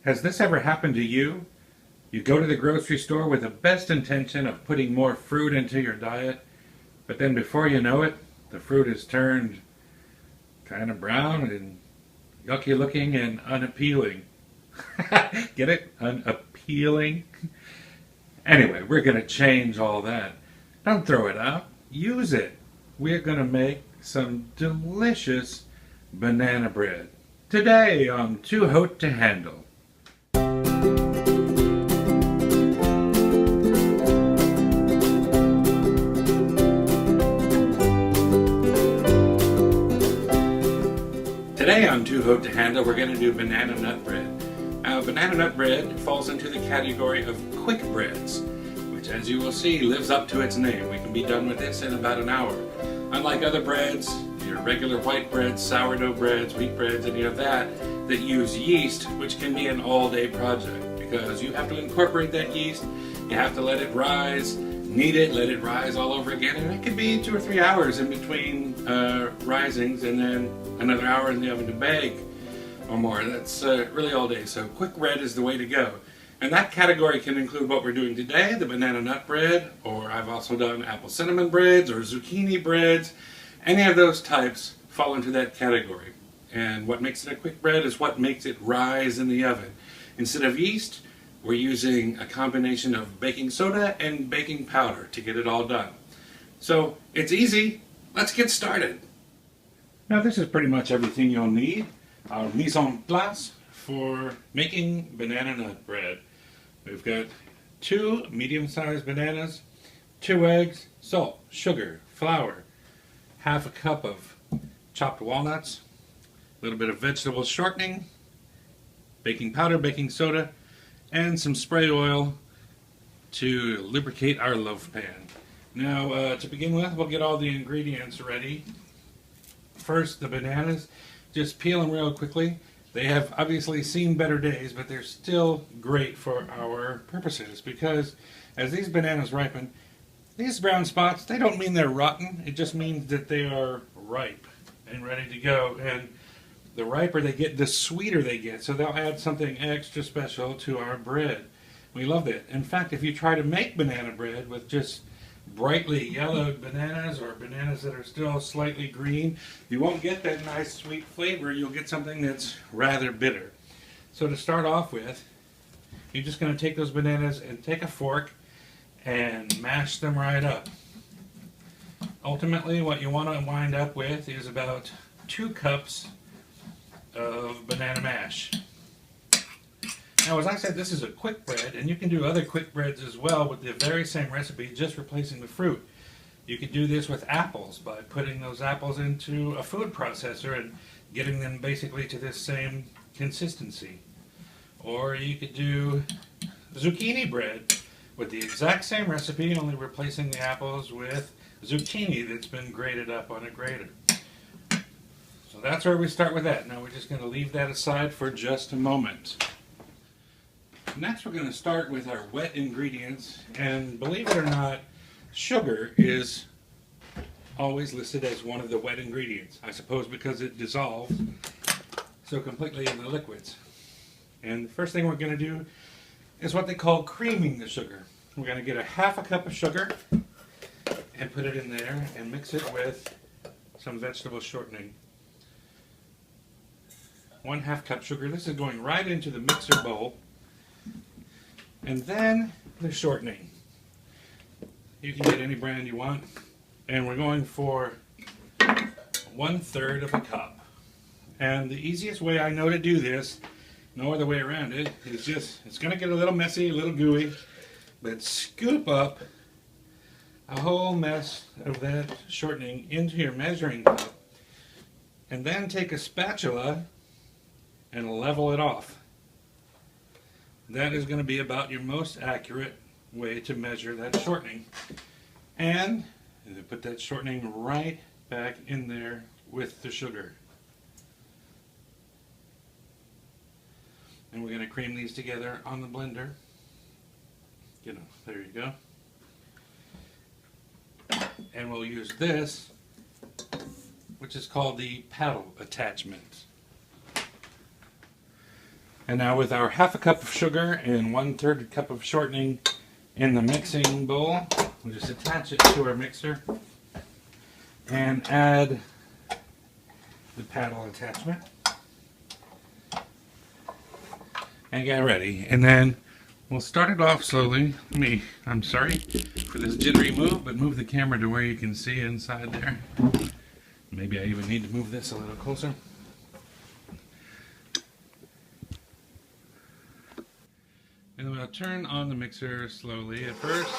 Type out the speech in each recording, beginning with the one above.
Has this ever happened to you? You go to the grocery store with the best intention of putting more fruit into your diet, but then before you know it, the fruit has turned kind of brown and yucky looking and unappealing. Get it? Unappealing? Anyway, we're going to change all that. Don't throw it out. Use it. We're going to make some delicious banana bread. Today on Too Haute to Handle. Today on Too Haute to Handle, we're going to do banana nut bread. Now, banana nut bread falls into the category of quick breads, which, as you will see, lives up to its name. We can be done with this in about an hour. Unlike other breads, your regular white breads, sourdough breads, wheat breads, any of that use yeast, which can be an all-day project because you have to incorporate that yeast, you have to let it rise, knead it, let it rise all over again, and it could be 2 or 3 hours in between risings and then another hour in the oven to bake or more. That's really all day. So quick bread is the way to go. And that category can include what we're doing today, the banana nut bread, or I've also done apple cinnamon breads or zucchini breads. Any of those types fall into that category. And what makes it a quick bread is what makes it rise in the oven. Instead of yeast, we're using a combination of baking soda and baking powder to get it all done. So it's easy. Let's get started. Now this is pretty much everything you'll need. Our mise en place for making banana nut bread. We've got 2 medium-sized bananas, 2 eggs, salt, sugar, flour, half a cup of chopped walnuts, a little bit of vegetable shortening, baking powder, baking soda, and some spray oil to lubricate our loaf pan. Now to begin with, we'll get all the ingredients ready. First, the bananas, just peel them real quickly. They have obviously seen better days, but they're still great for our purposes because as these bananas ripen, these brown spots, they don't mean they're rotten. It just means that they are ripe and ready to go. And the riper they get, the sweeter they get. So they'll add something extra special to our bread. We love that. In fact, if you try to make banana bread with just brightly yellowed bananas or bananas that are still slightly green, you won't get that nice sweet flavor. You'll get something that's rather bitter. So to start off with, you're just going to take those bananas and take a fork and mash them right up. Ultimately, what you want to wind up with is about 2 cups of banana mash. Now, as I said, this is a quick bread, and you can do other quick breads as well with the very same recipe, just replacing the fruit. You could do this with apples by putting those apples into a food processor and getting them basically to this same consistency. Or you could do zucchini bread with the exact same recipe, only replacing the apples with zucchini that's been grated up on a grater. So that's where we start with that. Now we're just going to leave that aside for just a moment. Next, we're going to start with our wet ingredients, and believe it or not, sugar is always listed as one of the wet ingredients. I suppose because it dissolves so completely in the liquids. And the first thing we're going to do is what they call creaming the sugar. We're going to get a half a cup of sugar and put it in there and mix it with some vegetable shortening. 1/2 cup sugar. This is going right into the mixer bowl. And then the shortening. You can get any brand you want. And we're going for 1/3 of a cup. And the easiest way I know to do this, no other way around it, is just, it's going to get a little messy, a little gooey, but scoop up a whole mess of that shortening into your measuring cup. And then take a spatula and level it off. That is going to be about your most accurate way to measure that shortening. And put that shortening right back in there with the sugar. And we're going to cream these together on the blender. There you go. And we'll use this, which is called the paddle attachment. And now with our half a cup of sugar and 1/3 cup of shortening in the mixing bowl, we'll just attach it to our mixer and add the paddle attachment and get ready. And then we'll start it off slowly. I'm sorry for this jittery move, but move the camera to where you can see inside there. Maybe I even need to move this a little closer. And we'll turn on the mixer slowly at first.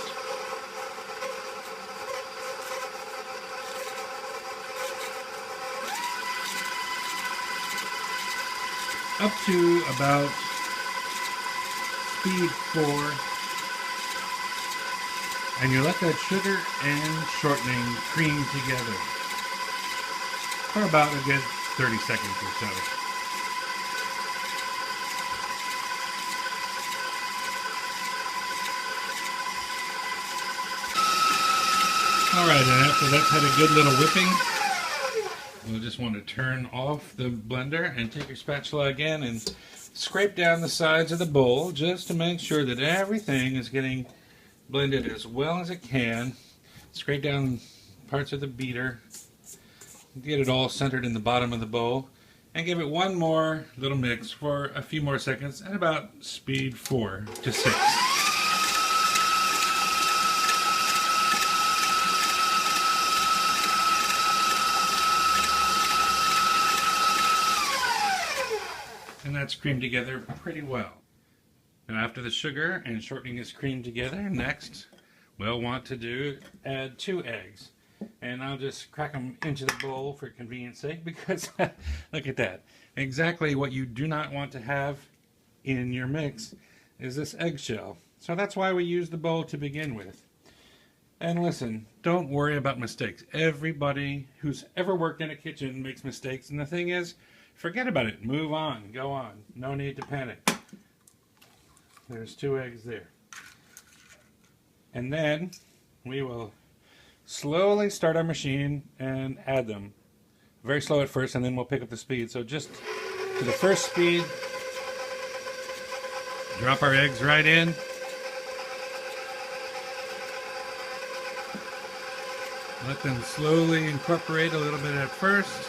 Up to about speed 4. And you let that sugar and shortening cream together for about a good 30 seconds or so. Alright, and after that's had a good little whipping, you'll just want to turn off the blender and take your spatula again and scrape down the sides of the bowl just to make sure that everything is getting blended as well as it can. Scrape down parts of the beater, get it all centered in the bottom of the bowl, and give it one more little mix for a few more seconds at about speed 4 to 6. And that's creamed together pretty well. Now after the sugar and shortening is creamed together, next we'll want to add 2 eggs. And I'll just crack them into the bowl for convenience sake because look at that. Exactly what you do not want to have in your mix is this eggshell. So that's why we use the bowl to begin with. And listen, don't worry about mistakes. Everybody who's ever worked in a kitchen makes mistakes, and the thing is, forget about it. Move on. Go on. No need to panic. There's 2 eggs there. And then we will slowly start our machine and add them. Very slow at first, and then we'll pick up the speed. So just to the first speed, drop our eggs right in. Let them slowly incorporate a little bit at first.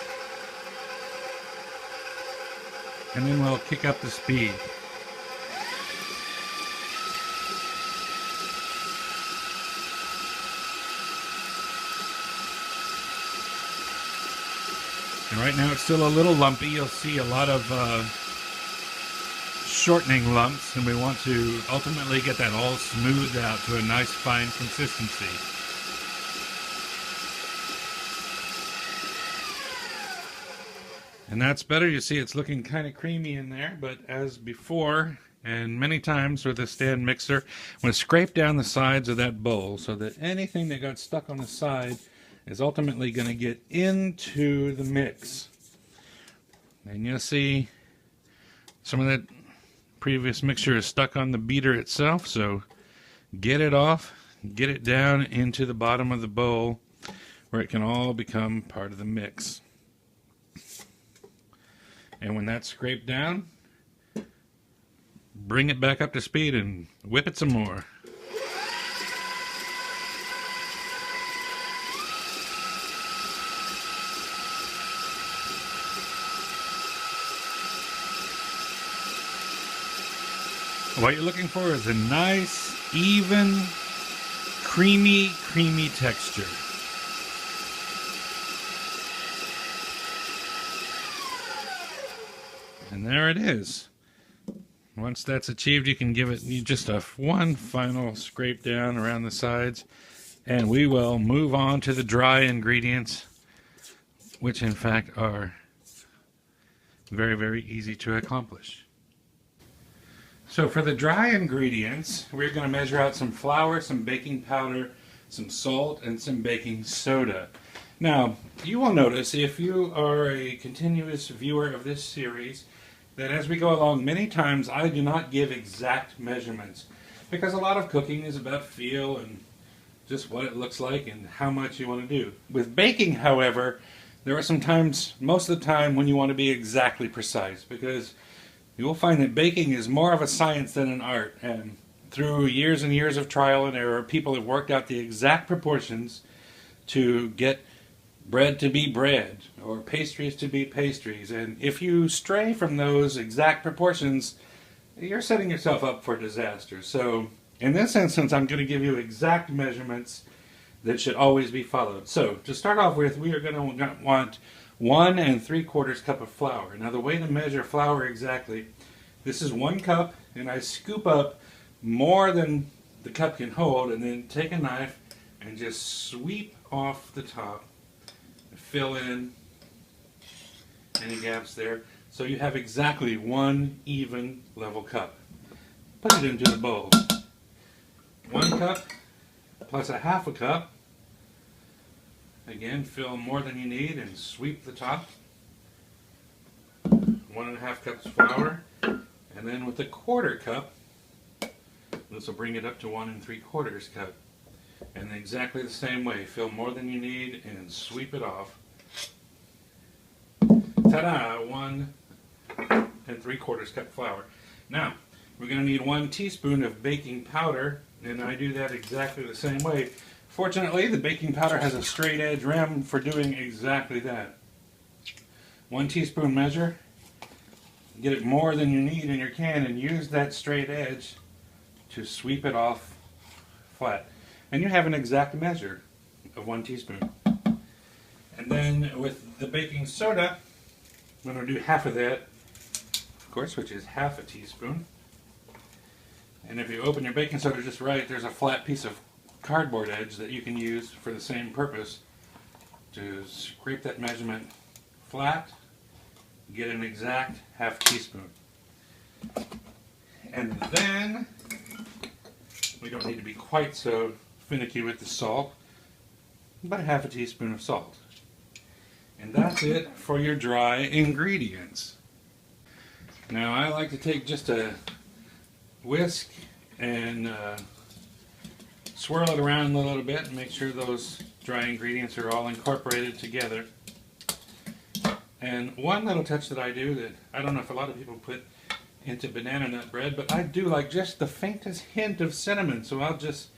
And then we'll kick up the speed. And right now it's still a little lumpy. You'll see a lot of shortening lumps, and we want to ultimately get that all smoothed out to a nice fine consistency. And that's better. You see it's looking kind of creamy in there, but as before, and many times with a stand mixer, I'm going to scrape down the sides of that bowl so that anything that got stuck on the side is ultimately going to get into the mix. And you'll see some of that previous mixture is stuck on the beater itself, so get it off, get it down into the bottom of the bowl where it can all become part of the mix. And when that's scraped down, bring it back up to speed and whip it some more. What you're looking for is a nice, even, creamy texture. And there it is. Once that's achieved, you can give it just one final scrape down around the sides, and we will move on to the dry ingredients, which in fact are very, very easy to accomplish. So for the dry ingredients, we're going to measure out some flour, some baking powder, some salt, and some baking soda. Now, you will notice if you are a continuous viewer of this series that as we go along, many times I do not give exact measurements because a lot of cooking is about feel and just what it looks like and how much you want to do. With baking, however, there are some times, most of the time, when you want to be exactly precise because You will find that baking is more of a science than an art, and through years and years of trial and error, people have worked out the exact proportions to get bread to be bread, or pastries to be pastries. And if you stray from those exact proportions, you're setting yourself up for disaster. So in this instance, I'm going to give you exact measurements that should always be followed. So to start off with, we are going to want 1 3/4 cup of flour. Now the way to measure flour exactly, this is 1 cup, and I scoop up more than the cup can hold, and then take a knife and just sweep off the top, fill in any gaps there, so you have exactly 1 even level cup. Put it into the bowl. 1 cup plus a 1/2 cup. Again, fill more than you need and sweep the top. 1 1/2 cups flour, and then with a 1/4 cup, this will bring it up to 1 3/4 cup. And exactly the same way, fill more than you need and sweep it off. Ta-da! 1 3/4 cup flour. Now, we're going to need 1 teaspoon of baking powder, and I do that exactly the same way. Fortunately, the baking powder has a straight edge rim for doing exactly that. 1 teaspoon measure. Get it more than you need in your can and use that straight edge to sweep it off flat. And you have an exact measure of 1 teaspoon. And then with the baking soda, I'm going to do half of that, of course, which is 1/2 teaspoon. And if you open your baking soda just right, there's a flat piece of cardboard edge that you can use for the same purpose to scrape that measurement flat, get an exact 1/2 teaspoon. And then, we don't need to be quite so finicky with the salt, about 1/2 teaspoon of salt. And that's it for your dry ingredients. Now I like to take just a whisk and swirl it around a little bit and make sure those dry ingredients are all incorporated together. And one little touch that I do that I don't know if a lot of people put into banana nut bread, but I do like just the faintest hint of cinnamon, so I'll just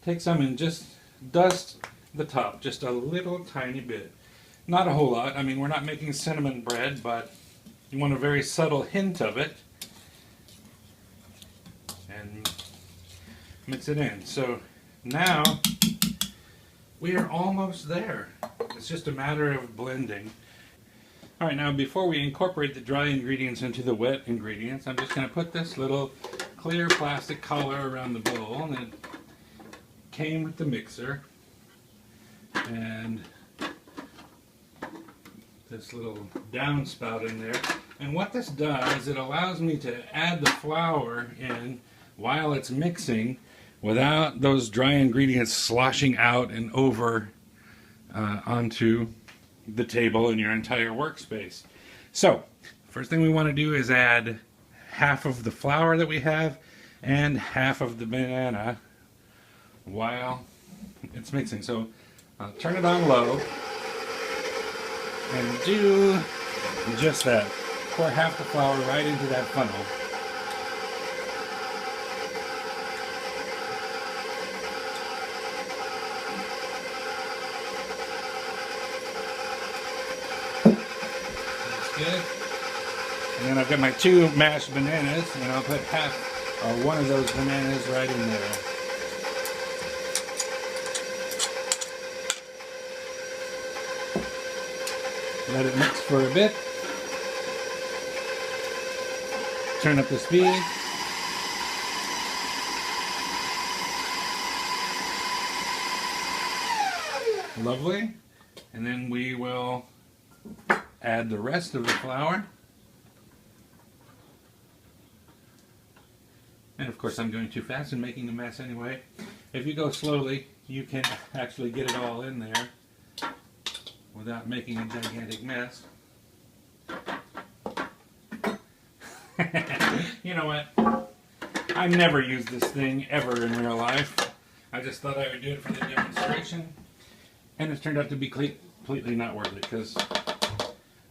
take some and just dust the top just a little tiny bit. Not a whole lot. I mean, we're not making cinnamon bread, but you want a very subtle hint of it. And mix it in. So now we are almost there. It's just a matter of blending. Alright, now before we incorporate the dry ingredients into the wet ingredients, I'm just going to put this little clear plastic collar around the bowl, and it came with the mixer. And this little downspout in there. And what this does, it allows me to add the flour in while it's mixing without those dry ingredients sloshing out and over onto the table and your entire workspace. So, first thing we want to do is add 1/2 of the flour that we have and 1/2 of the banana while it's mixing. So, turn it on low and do just that. Pour 1/2 the flour right into that funnel. That's good. And then I've got my 2 mashed bananas, and I'll put 1/2 or 1 of those bananas right in there. Let it mix for a bit. Turn up the speed. Lovely. And then we will add the rest of the flour. And of course I'm going too fast and making a mess anyway. If you go slowly, you can actually get it all in there without making a gigantic mess. You know what? I never use this thing ever in real life. I just thought I would do it for the demonstration. And it's turned out to be completely not worth it because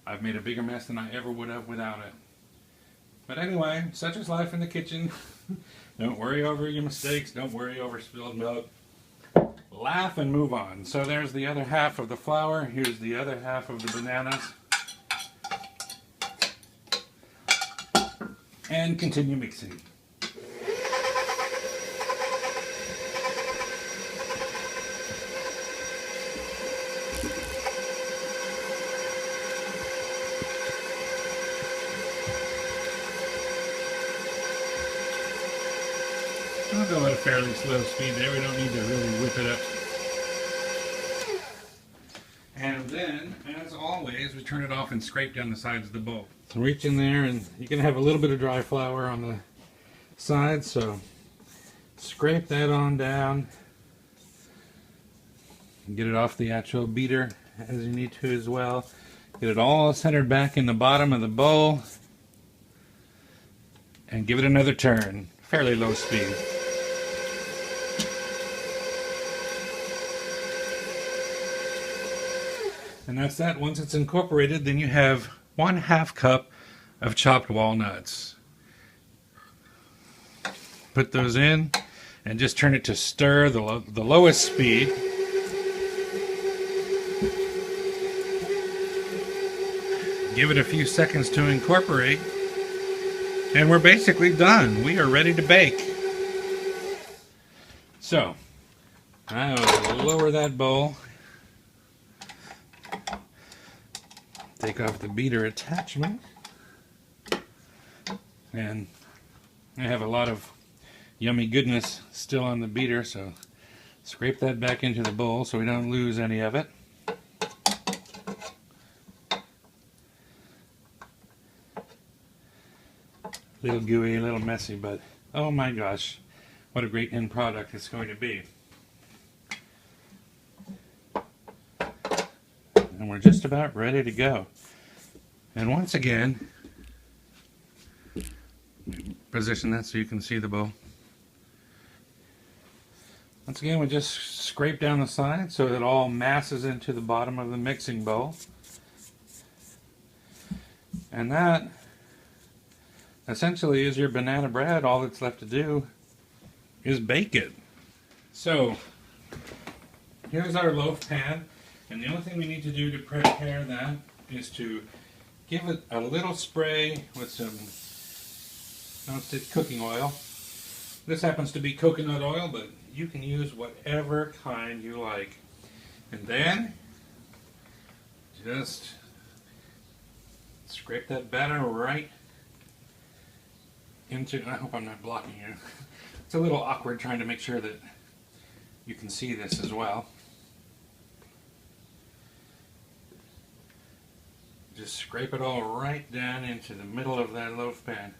I've made a bigger mess than I ever would have without it. But anyway, such is life in the kitchen. Don't worry over your mistakes. Don't worry over spilled milk. Laugh and move on. So there's the other half of the flour. Here's the other half of the bananas. And continue mixing. I'll go at a fairly slow speed there. We don't need to really whip it up. And then, as always, we turn it off and scrape down the sides of the bowl. So reach in there, and you can have a little bit of dry flour on the sides, so scrape that on down. Get it off the actual beater as you need to as well. Get it all centered back in the bottom of the bowl. And give it another turn. Fairly low speed. And that's that. Once it's incorporated, then you have 1/2 cup of chopped walnuts. Put those in and just turn it to stir the lowest speed. Give it a few seconds to incorporate. And we're basically done. We are ready to bake. So, I'll lower that bowl. Take off the beater attachment. And I have a lot of yummy goodness still on the beater, so scrape that back into the bowl so we don't lose any of it. A little gooey, a little messy, but oh my gosh, what a great end product it's going to be. And we're just about ready to go. And once again, position that so you can see the bowl. Once again, we just scrape down the side so it all masses into the bottom of the mixing bowl. And that essentially is your banana bread. All that's left to do is bake it. So, here's our loaf pan. And the only thing we need to do to prepare that is to give it a little spray with some nonstick cooking oil. This happens to be coconut oil, but you can use whatever kind you like. And then, just scrape that batter right into, I hope I'm not blocking you. It's a little awkward trying to make sure that you can see this as well. Just scrape it all right down into the middle of that loaf pan.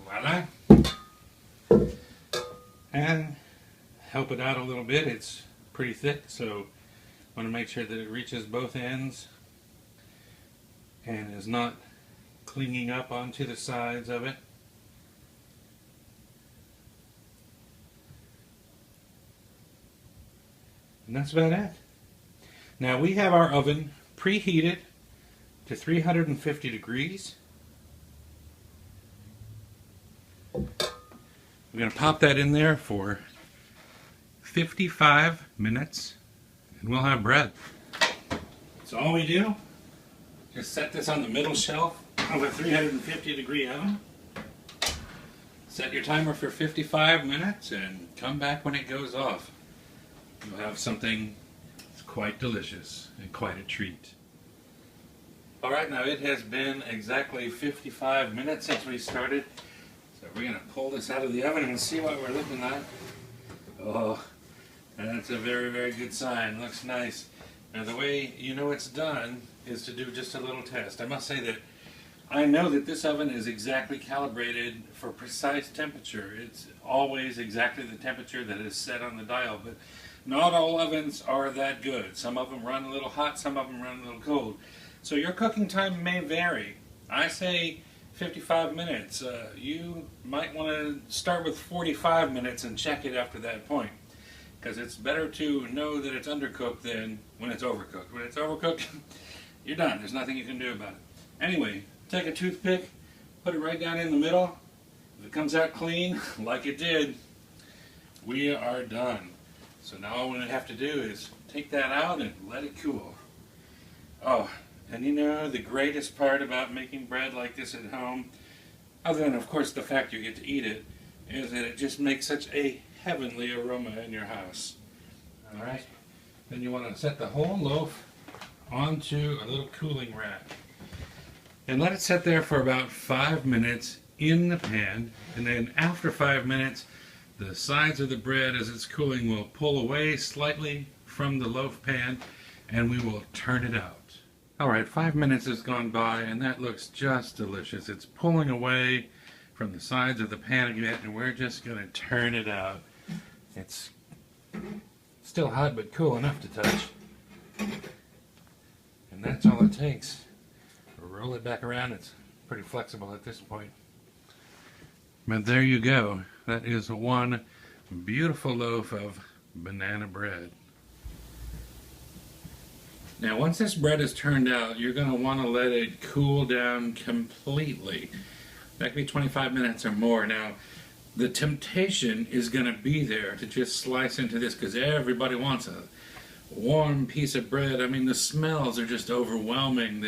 Voila! And help it out a little bit. It's pretty thick, so I want to make sure that it reaches both ends and is not clinging up onto the sides of it. And that's about it. Now we have our oven preheated to 350 degrees. We're going to pop that in there for 55 minutes and we'll have bread. So all we do, just set this on the middle shelf of a 350 degree oven. Set your timer for 55 minutes and come back when it goes off. You'll have something that's quite delicious and quite a treat. Alright, now it has been exactly 55 minutes since we started. So we're going to pull this out of the oven and see what we're looking at. Oh, that's a very, very good sign. Looks nice. Now the way you know it's done is to do just a little test. I must say that I know that this oven is exactly calibrated for precise temperature. It's always exactly the temperature that is set on the dial, but not all ovens are that good. Some of them run a little hot, some of them run a little cold. So your cooking time may vary. I say 55 minutes. You might want to start with 45 minutes and check it after that point. because it's better to know that it's undercooked than when it's overcooked. When it's overcooked, you're done. There's nothing you can do about it. Anyway, take a toothpick, put it right down in the middle. If it comes out clean, like it did, we are done. So now all we have to do is take that out and let it cool. Oh, and you know the greatest part about making bread like this at home, other than of course the fact you get to eat it, is that it just makes such a heavenly aroma in your house. Alright, then you want to set the whole loaf onto a little cooling rack. And let it sit there for about 5 minutes in the pan, and then after 5 minutes, the sides of the bread as it's cooling will pull away slightly from the loaf pan, and we will turn it out. Alright, 5 minutes has gone by, and that looks just delicious. It's pulling away from the sides of the pan again, and we're just going to turn it out. It's still hot, but cool enough to touch. And that's all it takes. Roll it back around. It's pretty flexible at this point. But there you go. That is one beautiful loaf of banana bread. Now once this bread is turned out, you're going to want to let it cool down completely. That could be 25 minutes or more. Now the temptation is going to be there to just slice into this because everybody wants a warm piece of bread. I mean, the smells are just overwhelming.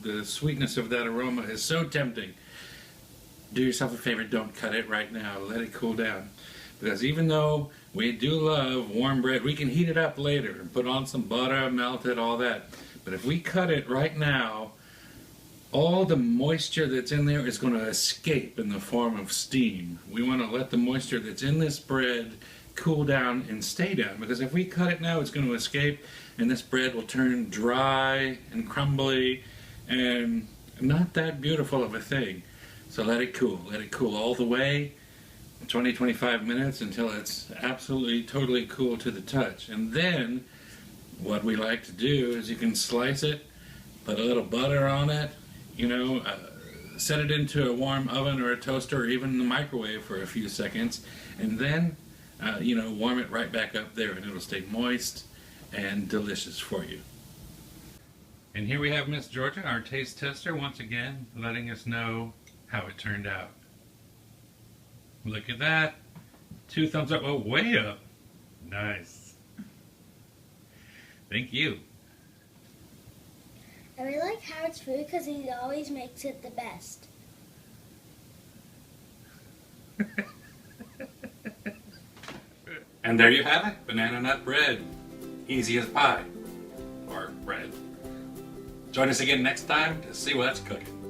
The sweetness of that aroma is so tempting. Do yourself a favor, don't cut it right now. Let it cool down. Because even though we do love warm bread, we can heat it up later and put on some butter, melt it, all that. But if we cut it right now, all the moisture that's in there is going to escape in the form of steam. We want to let the moisture that's in this bread cool down and stay down, because if we cut it now, it's going to escape and this bread will turn dry and crumbly and not that beautiful of a thing. So let it cool all the way, 20-25 minutes, until it's absolutely totally cool to the touch. And then what we like to do is you can slice it, put a little butter on it, you know, set it into a warm oven or a toaster or even the microwave for a few seconds, and then you know, warm it right back up there, and it'll stay moist and delicious for you. And here we have Miss Georgia, our taste tester, once again letting us know how it turned out. Look at that. 2 thumbs up. Oh, way up. Nice. Thank you. I really like Howard's food because he always makes it the best. And there you have it, banana nut bread. Easy as pie. Or bread. Join us again next time to see what's cooking.